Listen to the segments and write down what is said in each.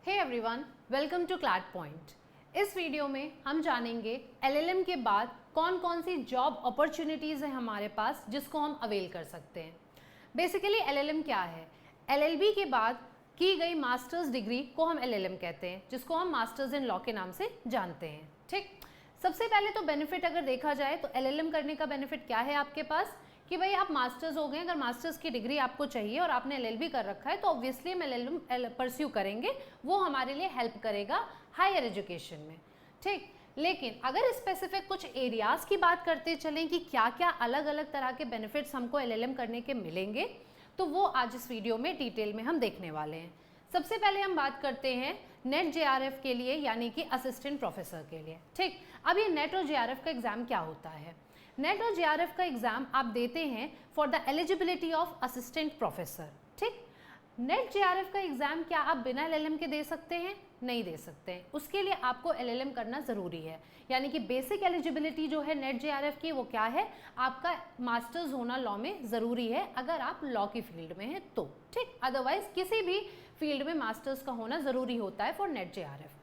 Hey everyone, welcome to CLAT Point. इस video में हम जानेंगे एलएलएम के बाद कौन कौन सी जॉब अपॉर्चुनिटीज़ हैं हमारे पास जिसको हम अवेल कर सकते हैं। बेसिकली एलएलएम क्या है? एलएलबी के बाद की गई मास्टर्स डिग्री को हम एलएलएम कहते हैं, जिसको हम मास्टर्स इन लॉ के नाम से जानते हैं। ठीक, सबसे पहले तो बेनिफिट अगर देखा जाए तो एलएलएम करने का बेनिफिट क्या है आपके पास कि भाई आप मास्टर्स हो गए, अगर मास्टर्स की डिग्री आपको चाहिए और आपने एलएलबी कर रखा है तो ऑब्वियसली हम एलएलएम परस्यू करेंगे, वो हमारे लिए हेल्प करेगा हायर एजुकेशन में। ठीक, लेकिन अगर स्पेसिफिक कुछ एरियाज की बात करते चलें कि क्या क्या अलग अलग तरह के बेनिफिट्स हमको एलएलएम करने के मिलेंगे, तो वो आज इस वीडियो में डिटेल में हम देखने वाले हैं। सबसे पहले हम बात करते हैं नेट जेआरएफ के लिए, यानी कि असिस्टेंट प्रोफेसर के लिए। ठीक, अब ये नेट और जेआरएफ का एग्जाम क्या होता है? नेट और जेआरएफ का एग्जाम आप देते हैं for the eligibility of assistant professor. ठीक, नेट जेआरएफ का एग्जाम क्या आप बिना एलएलएम के दे सकते हैं? नहीं दे सकते हैं। उसके लिए आपको एलएलएम करना ज़रूरी है, यानी कि बेसिक एलिजिबिलिटी जो है नेट जेआरएफ की वो क्या है? आपका मास्टर्स होना लॉ में ज़रूरी है अगर आप लॉ की फील्ड में हैं तो। ठीक, अदरवाइज किसी भी फील्ड में मास्टर्स का होना ज़रूरी होता है फॉर नेट जेआरएफ।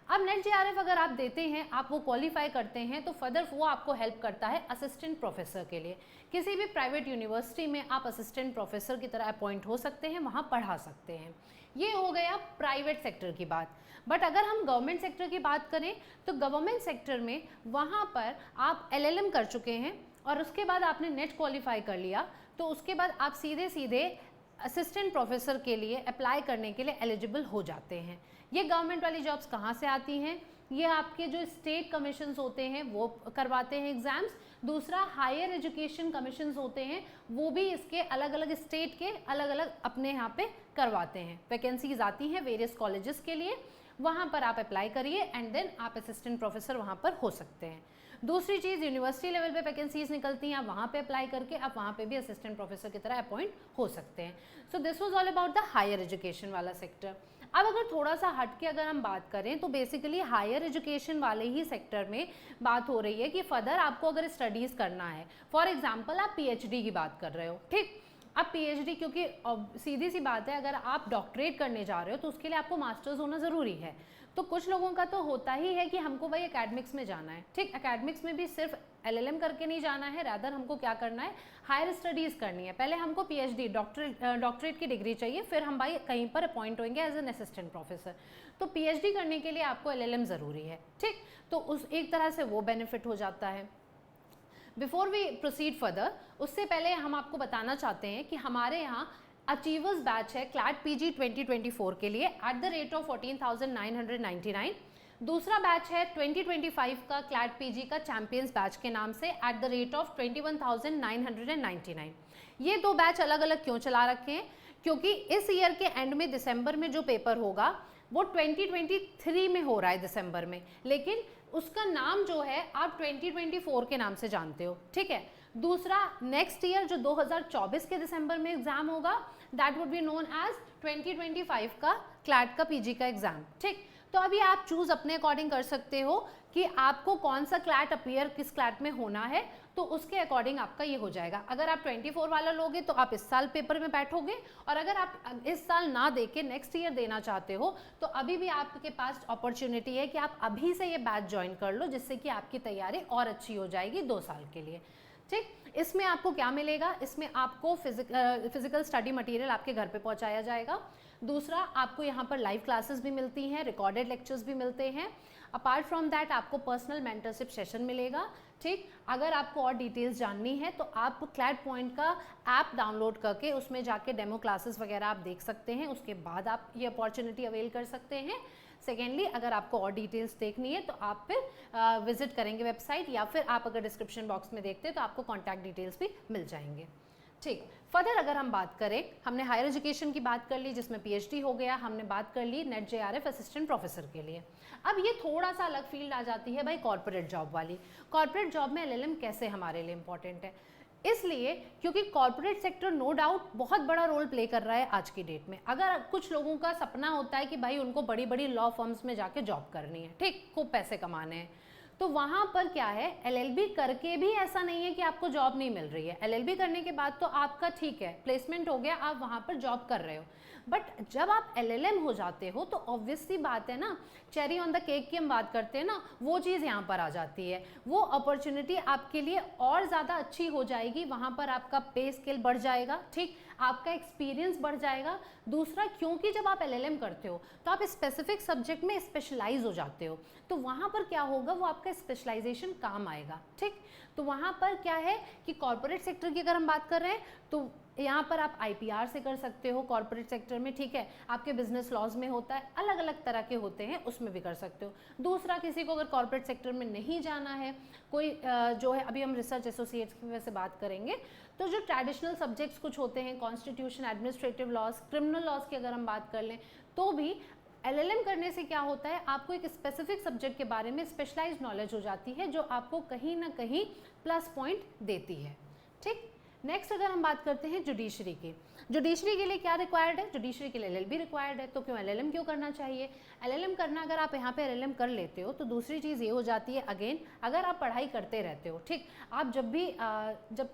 अब नेट जेआरएफ अगर आप देते हैं, आप वो क्वालिफाई करते हैं, तो फर्दर वो आपको हेल्प करता है असिस्टेंट प्रोफेसर के लिए। किसी भी प्राइवेट यूनिवर्सिटी में आप असिस्टेंट प्रोफेसर की तरह अपॉइंट हो सकते हैं, वहाँ पढ़ा सकते हैं। ये हो गया प्राइवेट सेक्टर की बात। बट अगर हम गवर्नमेंट सेक्टर की बात करें तो गवर्नमेंट सेक्टर में वहाँ पर आप एलएलएम कर चुके हैं और उसके बाद आपने नेट क्वालिफाई कर लिया, तो उसके बाद आप सीधे सीधे असिस्टेंट प्रोफेसर के लिए अप्लाई करने के लिए एलिजिबल हो जाते हैं। ये गवर्नमेंट वाली जॉब्स कहाँ से आती हैं? ये आपके जो स्टेट कमीशंस होते हैं वो करवाते हैं एग्जाम्स। दूसरा, हायर एजुकेशन कमीशंस होते हैं, वो भी इसके अलग अलग स्टेट के अलग अलग अपने यहाँ पे करवाते हैं। वैकेंसीज आती हैं वेरियस कॉलेजेस के लिए, वहाँ पर आप अप्लाई करिए एंड देन आप असिस्टेंट प्रोफेसर वहाँ पर हो सकते हैं। दूसरी चीज़, यूनिवर्सिटी लेवल पे वैकेंसीज निकलती हैं, आप वहाँ पे अप्लाई करके आप वहाँ पे भी असिस्टेंट प्रोफेसर की तरह अपॉइंट हो सकते हैं। So this was all about the higher education वाला सेक्टर। अब अगर थोड़ा सा हट के अगर हम बात करें तो बेसिकली हायर एजुकेशन वाले ही सेक्टर में बात हो रही है कि फर्दर आपको अगर स्टडीज़ करना है, फॉर एग्जाम्पल आप पीएचडी की बात कर रहे हो। ठीक, अब पीएचडी, क्योंकि सीधी सी बात है, अगर आप डॉक्टरेट करने जा रहे हो तो उसके लिए आपको मास्टर्स होना ज़रूरी है। तो कुछ लोगों का तो होता ही है कि हमको भाई एकेडमिक्स में जाना है। ठीक, एकेडमिक्स में भी सिर्फ एलएलएम करके नहीं जाना है, रादर हमको क्या करना है, हायर स्टडीज़ करनी है। पहले हमको पीएचडी डॉक्टरेट की डिग्री चाहिए, फिर हम भाई कहीं पर अपॉइंट होंगे एज एन असिस्टेंट प्रोफेसर। तो पीएचडी करने के लिए आपको एलएलएम ज़रूरी है। ठीक, तो उस एक तरह से वो बेनिफिट हो जाता है। बिफोर वी प्रोसीड फर्दर, उससे पहले हम आपको बताना चाहते हैं कि हमारे यहाँ अचीवर्स बैच है क्लैट पीजी 2024 के लिए एट द रेट ऑफ 14,999। दूसरा बैच है 2025 का क्लैट पीजी का चैंपियंस बैच के नाम से एट द रेट ऑफ 21,999। ये दो बैच अलग अलग क्यों चला रखे हैं? क्योंकि इस ईयर के एंड में दिसंबर में जो पेपर होगा वो 2023 में हो रहा है दिसंबर में, लेकिन उसका नाम जो है आप 2024 के नाम से जानते हो। ठीक है, दूसरा नेक्स्ट ईयर जो 2024 के दिसंबर में एग्जाम होगा that would be known as 2025 का क्लैट का पीजी का एग्जाम। ठीक, तो अभी आप चूज अपने अकॉर्डिंग कर सकते हो कि आपको कौन सा क्लैट अपीयर किस क्लैट में होना है, तो उसके अकॉर्डिंग आपका ये हो जाएगा। अगर आप 24 वाला लोगे तो आप इस साल पेपर में बैठोगे, और अगर आप इस साल ना दे के नेक्स्ट ईयर देना चाहते हो तो अभी भी आपके पास अपॉर्चुनिटी है कि आप अभी से ये बैच ज्वाइन कर लो, जिससे कि आपकी तैयारी और अच्छी हो जाएगी 2 साल के लिए। ठीक, इसमें आपको क्या मिलेगा? इसमें आपको फिजिकल स्टडी मटेरियल आपके घर पे पहुंचाया जाएगा। दूसरा, आपको यहाँ पर लाइव क्लासेस भी मिलती हैं, रिकॉर्डेड लेक्चर्स भी मिलते हैं। अपार्ट फ्रॉम दैट आपको पर्सनल मेंटरशिप सेशन मिलेगा। ठीक, अगर आपको और डिटेल्स जाननी है तो आप क्लैट पॉइंट का ऐप डाउनलोड करके उसमें जाके डेमो क्लासेस वगैरह आप देख सकते हैं, उसके बाद आप ये अपॉर्चुनिटी अवेल कर सकते हैं। सेकेंडली, अगर आपको और डिटेल्स देखनी है तो आप फिर विजिट करेंगे वेबसाइट, या फिर आप अगर डिस्क्रिप्शन बॉक्स में देखते हैं तो आपको कॉन्टैक्ट डिटेल्स भी मिल जाएंगे। ठीक, फर्दर अगर हम बात करें, हमने हायर एजुकेशन की बात कर ली जिसमें पीएचडी हो गया, हमने बात कर ली नेट जेआरएफ असिस्टेंट प्रोफेसर के लिए। अब ये थोड़ा सा अलग फील्ड आ जाती है भाई कॉर्पोरेट जॉब वाली। कॉर्पोरेट जॉब में एलएलएम कैसे हमारे लिए इंपॉर्टेंट है? इसलिए क्योंकि कॉर्पोरेट सेक्टर नो डाउट बहुत बड़ा रोल प्ले कर रहा है आज की डेट में। अगर कुछ लोगों का सपना होता है कि भाई उनको बड़ी बड़ी लॉ फर्म्स में जाके जॉब करनी है, ठीक, खूब पैसे कमाने हैं, तो वहाँ पर क्या है, LLB करके भी ऐसा नहीं है कि आपको जॉब नहीं मिल रही है। LLB करने के बाद तो आपका ठीक है, प्लेसमेंट हो गया, आप वहाँ पर जॉब कर रहे हो, बट जब आप LLM हो जाते हो तो ऑब्वियसली बात है ना, चेरी ऑन द केक की हम बात करते हैं ना, वो चीज़ यहाँ पर आ जाती है। वो अपॉर्चुनिटी आपके लिए और ज़्यादा अच्छी हो जाएगी, वहाँ पर आपका पे स्केल बढ़ जाएगा, ठीक, आपका एक्सपीरियंस बढ़ जाएगा। दूसरा, क्योंकि जब आप LLM करते हो तो आप स्पेसिफिक सब्जेक्ट में स्पेशलाइज हो जाते हो, तो वहाँ पर क्या होगा, वो आपका स्पेशलाइजेशन काम आएगा, ठीक। तो वहाँ पर क्या है कि कॉर्पोरेट सेक्टर की अगर हम बात कर रहे हैं तो यहाँ पर आप IPR से कर सकते हो कॉर्पोरेट सेक्टर में, ठीक है, आपके बिजनेस लॉज में होता है, अलग अलग तरह के होते हैं, उसमें भी कर सकते हो। दूसरा, किसी को अगर कॉर्पोरेट सेक्टर में नहीं जाना है, कोई जो है, अभी हम रिसर्च एसोसिएट्स की वजह से बात करेंगे, तो जो ट्रेडिशनल सब्जेक्ट्स कुछ होते हैं, constitution, administrative laws, criminal laws की अगर हम बात कर लें, तो भी LLM करने से क्या होता है, आपको एक स्पेसिफिक सब्जेक्ट के बारे में स्पेशलाइज्ड नॉलेज हो जाती है, जो आपको कहीं ना कहीं प्लस पॉइंट देती है, ठीक। नेक्स्ट अगर हम बात करते हैं जुडिशरी की, जुडिशरी के लिए क्या रिक्वायर्ड है, जुडिशरी के लिए LLB रिक्वायर्ड है, तो क्यों LLM क्यों करना चाहिए। LLM करना, अगर आप यहाँ पे LLM कर लेते हो तो दूसरी चीज़ ये हो जाती है, अगेन अगर आप पढ़ाई करते रहते हो, ठीक, आप जब भी जब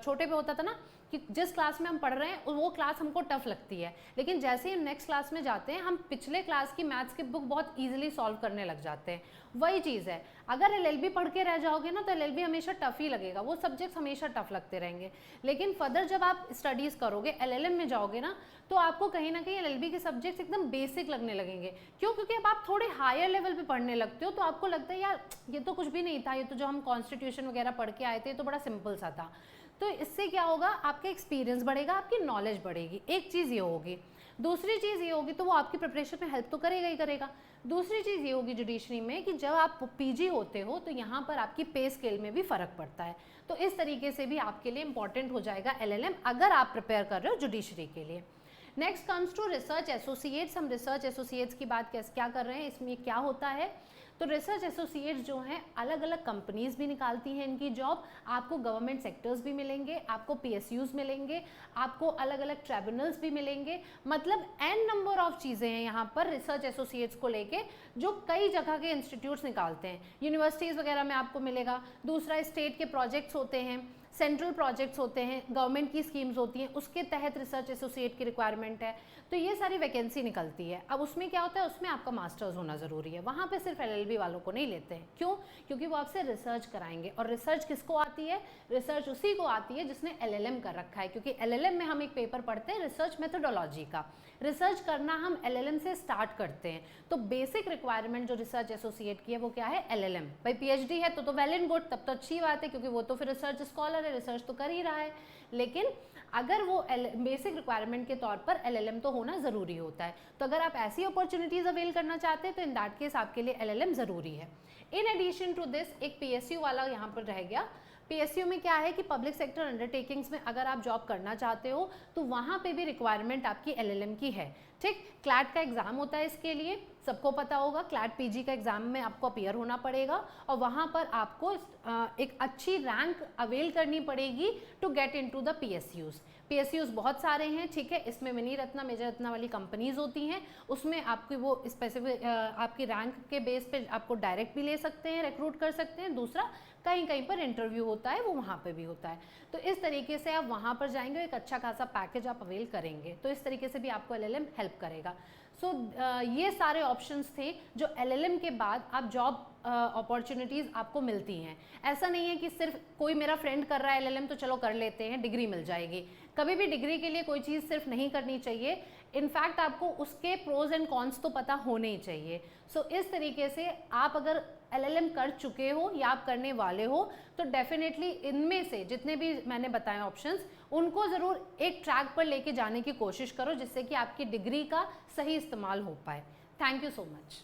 छोटे पे होता था ना कि जिस क्लास में हम पढ़ रहे हैं वो क्लास हमको टफ लगती है, लेकिन जैसे ही हम नेक्स्ट क्लास में जाते हैं हम पिछले क्लास की मैथ्स की बुक बहुत ईजिली सॉल्व करने लग जाते हैं। वही चीज़ है, अगर LLB पढ़ के रह जाओगे ना तो LLB हमेशा टफ ही लगेगा, वो सब्जेक्ट्स हमेशा टफ लगते रहेंगे। लेकिन फर्दर जब आप स्टडीज़ करोगे, LLM में जाओगे ना, तो आपको कहीं ना कहीं LLB के सब्जेक्ट्स एकदम बेसिक लगने लगेंगे। क्यों? क्योंकि अब आप थोड़े हायर लेवल पे पढ़ने लगते हो, तो आपको लगता है यार ये तो कुछ भी नहीं था, ये तो जो हम कॉन्स्टिट्यूशन वगैरह पढ़ के आए थे तो बड़ा सिंपल सा था। तो इससे क्या होगा, आपका एक्सपीरियंस बढ़ेगा, आपकी नॉलेज बढ़ेगी, एक चीज़ ये होगी। दूसरी चीज़ ये होगी, तो वो आपकी प्रिपरेशन में हेल्प तो करेगा ही करेगा। दूसरी चीज़ ये होगी जुडिशरी में कि जब आप PG होते हो तो यहाँ पर आपकी पे स्केल में भी फ़र्क पड़ता है, तो इस तरीके से भी आपके लिए इंपॉर्टेंट हो जाएगा LLM, अगर आप प्रिपेयर कर रहे हो जुडिशरी के लिए। Next comes to research associates. हम रिसर्च एसोसिएट्स की बात क्या कर रहे हैं, इसमें क्या होता है, तो रिसर्च एसोसिएट्स जो हैं अलग अलग कंपनीज भी निकालती हैं इनकी जॉब, आपको गवर्नमेंट सेक्टर्स भी मिलेंगे, आपको PSUs मिलेंगे, आपको अलग अलग ट्रिब्यूनल्स भी मिलेंगे, मतलब n नंबर ऑफ चीज़ें हैं यहाँ पर रिसर्च एसोसिएट्स को लेके, जो कई जगह के इंस्टीट्यूट्स निकालते हैं। यूनिवर्सिटीज़ वगैरह में आपको मिलेगा। दूसरा, स्टेट के प्रोजेक्ट्स होते हैं, सेंट्रल प्रोजेक्ट्स होते हैं, गवर्नमेंट की स्कीम्स होती हैं, उसके तहत रिसर्च एसोसिएट की रिक्वायरमेंट है, तो ये सारी वैकेंसी निकलती है। अब उसमें क्या होता है, उसमें आपका मास्टर्स होना ज़रूरी है, वहाँ पे सिर्फ LLB वालों को नहीं लेते हैं। क्यों? क्योंकि वो आपसे रिसर्च कराएंगे, और रिसर्च किसको आती है, रिसर्च उसी को आती है जिसने LLM कर रखा है, क्योंकि LLM में हम एक पेपर पढ़ते हैं रिसर्च मेथोडोलॉजी का, रिसर्च करना हम LLM से स्टार्ट करते हैं। तो बेसिक रिक्वायरमेंट जो रिसर्च एसोसिएट की है वो क्या है, LLM। भाई PhD है तो वेल एंड गुड, तब तो अच्छी बात है, क्योंकि वो तो फिर रिसर्च स्कॉलर है, रिसर्च तो कर ही रहा है। लेकिन अगर वो बेसिक रिक्वायरमेंट के तौर पर LLM तो होना ज़रूरी होता है। तो अगर आप ऐसी अपॉर्चुनिटीज़ अवेल करना चाहते हैं तो इन दैट केस आपके लिए LLM ज़रूरी है। इन एडिशन टू दिस एक PSU वाला यहाँ पर रह गया। PSU में क्या है कि पब्लिक सेक्टर अंडरटेकिंग्स में अगर आप जॉब करना चाहते हो तो वहाँ पे भी रिक्वायरमेंट आपकी LLM की है, ठीक। क्लैट का एग्ज़ाम होता है इसके लिए, सबको पता होगा, क्लैट PG का एग्ज़ाम में आपको अपीयर होना पड़ेगा, और वहाँ पर आपको एक अच्छी रैंक अवेल करनी पड़ेगी to get into the PSUs। PSUs बहुत सारे हैं, ठीक है, इसमें मिनी रत्ना, मेजर रत्ना वाली कंपनीज होती हैं, उसमें आपकी वो स्पेसिफिक आपकी रैंक के बेस पे आपको डायरेक्ट भी ले सकते हैं, रिक्रूट कर सकते हैं। दूसरा, कहीं कहीं पर इंटरव्यू होता है, वो वहाँ पे भी होता है। तो इस तरीके से आप वहाँ पर जाएंगे, एक अच्छा खासा पैकेज आप अवेल करेंगे, तो इस तरीके से भी आपको LLM हेल्प करेगा। सो ये सारे ऑप्शंस थे जो LLM के बाद आप जॉब अपॉर्चुनिटीज़ आपको मिलती हैं। ऐसा नहीं है कि सिर्फ कोई मेरा फ्रेंड कर रहा है LLM तो चलो कर लेते हैं, डिग्री मिल जाएगी। कभी भी डिग्री के लिए कोई चीज़ सिर्फ नहीं करनी चाहिए, इनफैक्ट आपको उसके प्रोज एंड कॉन्स तो पता होने ही चाहिए। सो इस तरीके से आप अगर LLM कर चुके हो या आप करने वाले हो तो डेफिनेटली इनमें से जितने भी मैंने बताए ऑप्शंस, उनको ज़रूर एक ट्रैक पर लेके जाने की कोशिश करो, जिससे कि आपकी डिग्री का सही इस्तेमाल हो पाए। Thank you so much.